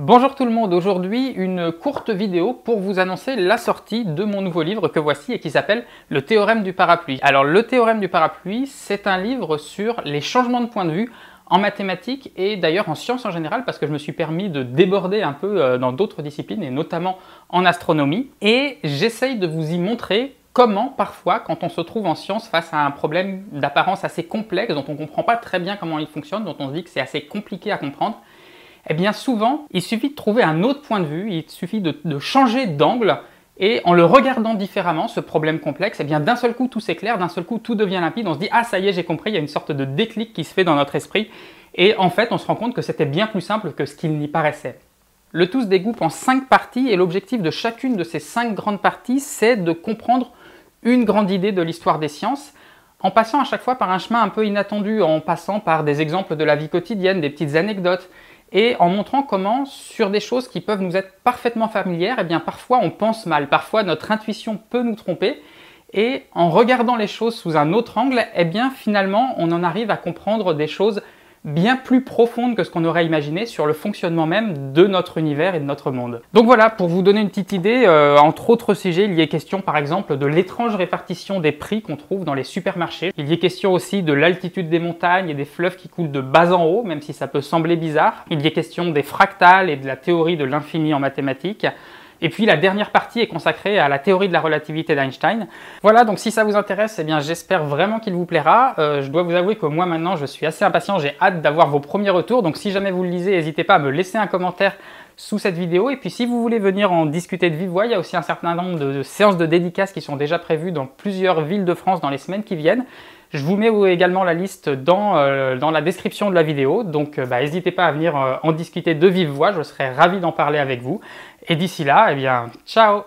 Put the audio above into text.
Bonjour tout le monde, aujourd'hui une courte vidéo pour vous annoncer la sortie de mon nouveau livre que voici et qui s'appelle Le théorème du parapluie. Alors le théorème du parapluie, c'est un livre sur les changements de point de vue en mathématiques et d'ailleurs en sciences en général parce que je me suis permis de déborder un peu dans d'autres disciplines et notamment en astronomie et j'essaye de vous y montrer comment parfois quand on se trouve en sciences face à un problème d'apparence assez complexe dont on ne comprend pas très bien comment il fonctionne, dont on se dit que c'est assez compliqué à comprendre, eh bien souvent, il suffit de trouver un autre point de vue, il suffit de changer d'angle et en le regardant différemment, ce problème complexe, eh bien d'un seul coup tout s'éclaire, d'un seul coup tout devient limpide, on se dit « Ah ça y est, j'ai compris », il y a une sorte de déclic qui se fait dans notre esprit et en fait on se rend compte que c'était bien plus simple que ce qu'il n'y paraissait. Le tout se découpe en 5 parties et l'objectif de chacune de ces 5 grandes parties, c'est de comprendre une grande idée de l'histoire des sciences en passant à chaque fois par un chemin un peu inattendu, en passant par des exemples de la vie quotidienne, des petites anecdotes, et en montrant comment, sur des choses qui peuvent nous être parfaitement familières, eh bien parfois on pense mal, parfois notre intuition peut nous tromper, et en regardant les choses sous un autre angle, eh bien finalement on en arrive à comprendre des choses bien plus profondes que ce qu'on aurait imaginé sur le fonctionnement même de notre univers et de notre monde. Donc voilà, pour vous donner une petite idée, entre autres sujets, il y est question par exemple de l'étrange répartition des prix qu'on trouve dans les supermarchés. Il y est question aussi de l'altitude des montagnes et des fleuves qui coulent de bas en haut, même si ça peut sembler bizarre. Il y est question des fractales et de la théorie de l'infini en mathématiques. Et puis la dernière partie est consacrée à la théorie de la relativité d'Einstein. Voilà, donc si ça vous intéresse, eh bien j'espère vraiment qu'il vous plaira. Je dois vous avouer que moi maintenant je suis assez impatient, j'ai hâte d'avoir vos premiers retours. Donc si jamais vous le lisez, n'hésitez pas à me laisser un commentaire sous cette vidéo. Et puis si vous voulez venir en discuter de vive voix, il y a aussi un certain nombre de séances de dédicaces qui sont déjà prévues dans plusieurs villes de France dans les semaines qui viennent. Je vous mets également la liste dans la description de la vidéo, donc n'hésitez pas à venir en discuter de vive voix, je serai ravi d'en parler avec vous. Et d'ici là, eh bien, ciao!